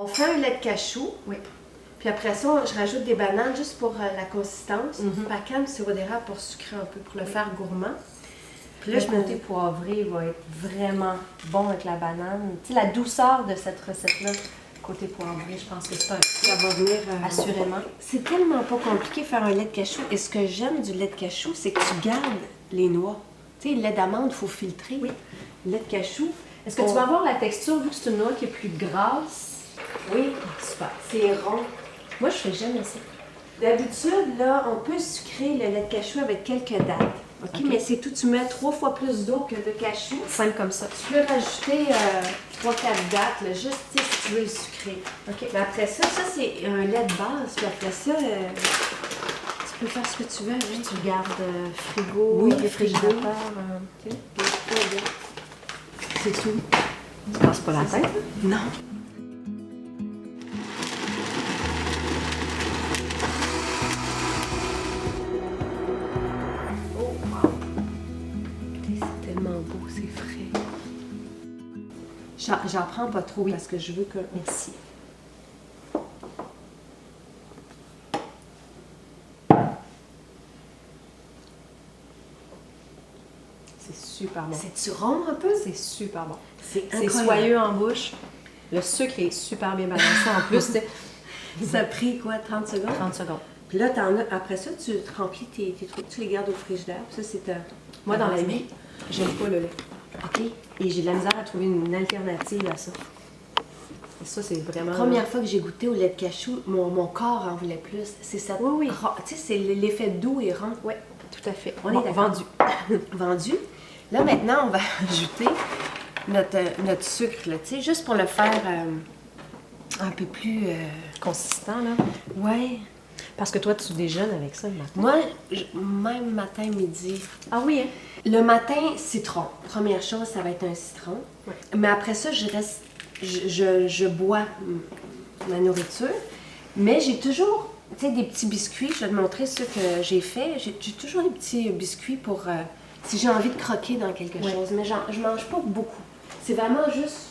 On fait un lait de cachou. Oui. Puis après ça, je rajoute des bananes juste pour la consistance. Mm-hmm. Pacane, sirop d'érable pour sucrer un peu, pour le faire gourmand. Puis là, le côté poivré va être vraiment bon avec la banane. Tu sais, la douceur de cette recette-là, côté poivré, je pense que ça va venir assurément. C'est tellement pas compliqué de faire un lait de cachou. Et ce que j'aime du lait de cachou, c'est que tu gardes les noix. Tu sais, le lait d'amande, il faut filtrer. Oui. Le lait de cachou. Est-ce que tu vas avoir la texture, vu que c'est une noix qui est plus grasse? Oui. Super. C'est rond. Moi, je fais jamais ça. D'habitude, là, on peut sucrer le lait de cachou avec quelques dattes. OK? Mais c'est tout. Tu mets 3 fois plus d'eau que de cachou. Simple comme ça. Tu peux rajouter 3-4 dattes, là, juste si tu veux le sucrer. OK. Mais après ça, c'est un lait de base. Puis après ça, tu peux faire ce que tu veux. Hein? Tu gardes frigo, oui, réfrigérateur. OK. C'est tout. Tu passes pas la tête? Non. J'en prends pas trop parce que je veux que... Merci. C'est super bon. C'est-tu rond un peu? C'est super bon. C'est soyeux en bouche. Le sucre est super bien balancé en plus. Ça a pris quoi, 30 secondes? 30 secondes. Puis là, après ça, tu te remplis tes trucs, tu les gardes au frigidaire. Ça, c'est moi, dans la vie, j'aime pas le lait. OK. Et j'ai de la misère à trouver une alternative à ça. Et ça, c'est vraiment... La première fois que j'ai goûté au lait de cachou, mon corps en voulait plus. C'est ça. Oui. Tu sais, c'est l'effet doux et rond. Oui, tout à fait. On est vendu. Vendu. Là, maintenant, on va ajouter notre sucre, là, tu sais, juste pour le faire un peu plus... consistant, là. Ouais. Parce que toi, tu déjeunes avec ça le matin. Moi, même matin, midi. Ah oui, hein? Le matin, citron. Première chose, ça va être un citron. Ouais. Mais après ça, je bois ma nourriture. Mais j'ai toujours, tu sais, des petits biscuits. Je vais te montrer ce que j'ai fait. J'ai toujours des petits biscuits pour si j'ai envie de croquer dans quelque chose. Mais je mange pas beaucoup. C'est vraiment juste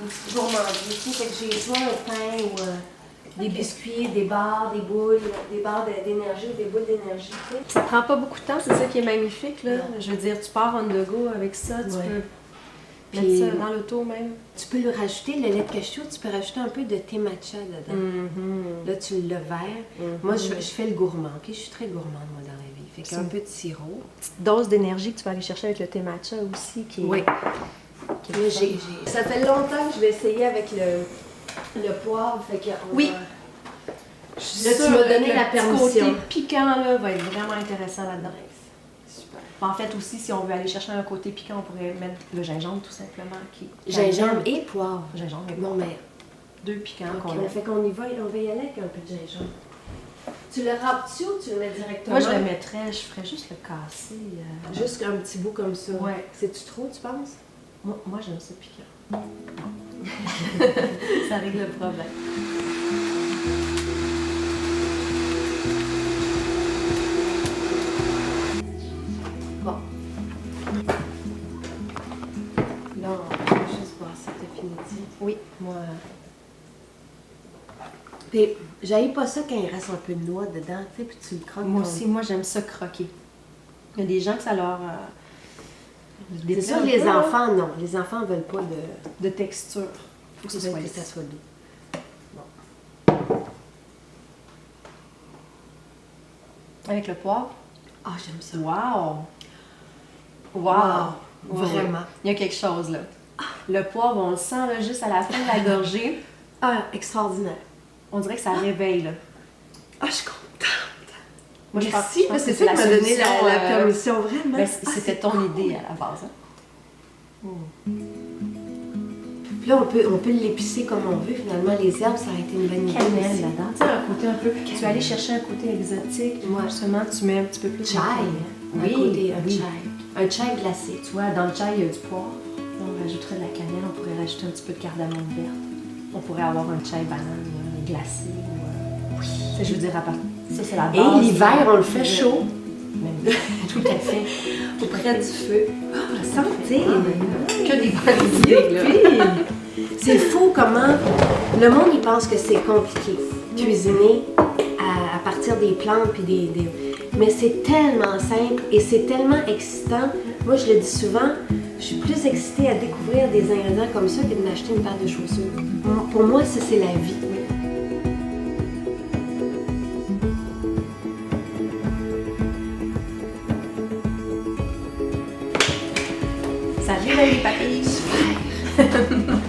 une petite gourmandise. Fait que j'ai soit un pain ou... des biscuits, des barres, des boules, des barres d'énergie ou des boules d'énergie. Tu sais. Ça prend pas beaucoup de temps, c'est ça qui est magnifique, là. Je veux dire, tu pars on the go avec ça, tu peux mettre ça dans l'auto même. Tu peux le rajouter, le lait de cachou, tu peux rajouter un peu de thé matcha dedans. Là, tu le verres. Moi, je fais le gourmand, OK? Je suis très gourmande, moi, dans la vie. Fait qu'un peu de sirop. Petite dose d'énergie que tu vas aller chercher avec le thé matcha aussi. Oui. Ça fait longtemps que je vais essayer avec le poivre, fait que oui. Là, tu m'as donné la permission. Le côté piquant là, va être vraiment intéressant là-dedans. Super. En fait, aussi, si on veut aller chercher un côté piquant, on pourrait mettre le gingembre tout simplement. Gingembre et poivre. Gingembre et poivre. Mais deux piquants qu'on fait qu'on y va, on va y aller avec un peu de gingembre. Tu le râpes-tu ou tu le mets directement? Moi, je le mettrais, je ferais juste le casser. Juste un petit bout comme ça. Ouais. C'est-tu trop, tu penses? Moi j'aime ça piquant. Ça règle le problème. Bon. Là, on va juste voir si c'est définitif. Oui, moi... Puis, j'haïs pas ça quand il reste un peu de noix dedans, tu sais, puis tu le croques. Moi aussi, moi j'aime ça croquer. Il y a des gens que ça leur... C'est sûr, les enfants, non. Les enfants veulent pas de texture. Il faut que ça soit doux. Bon. Avec le poivre? Ah, j'aime ça. Wow! Vraiment. Il y a quelque chose, là. Le poivre, on le sent là, juste à la fin de la gorgée. Ah, extraordinaire. On dirait que ça réveille, là. Ah, je suis contente. Moi, merci, je pense c'est ça qui m'a donné la permission, vraiment. Ben, c'était ton idée à la base. Hein? Puis là, on peut l'épicer comme on veut. Finalement, les herbes, ça a été une bonne idée. Cannelle là-dedans. Tu sais, un côté un peu... Tu vas aller chercher un côté exotique. Moi, justement, tu mets un petit peu plus de chai. Oui, un chai. Un chai glacé. Tu vois, dans le chai, il y a du poivre. On rajouterait de la cannelle. On pourrait rajouter un petit peu de cardamome verte. On pourrait avoir un chai banane glacé. Oui. Je veux dire, à part... Ça, c'est la base. Et l'hiver, on le fait chaud. Même. Tout à fait. Auprès du feu. Oh, santé! Que des bonnes idées, là. C'est fou comment le monde, il pense que c'est compliqué, cuisiner à partir des plantes puis des... Mais c'est tellement simple et c'est tellement excitant. Moi, je le dis souvent, je suis plus excitée à découvrir des ingrédients comme ça que de m'acheter une paire de chaussures. Pour moi, ça, c'est la vie. Ça arrive à les papilles. Super!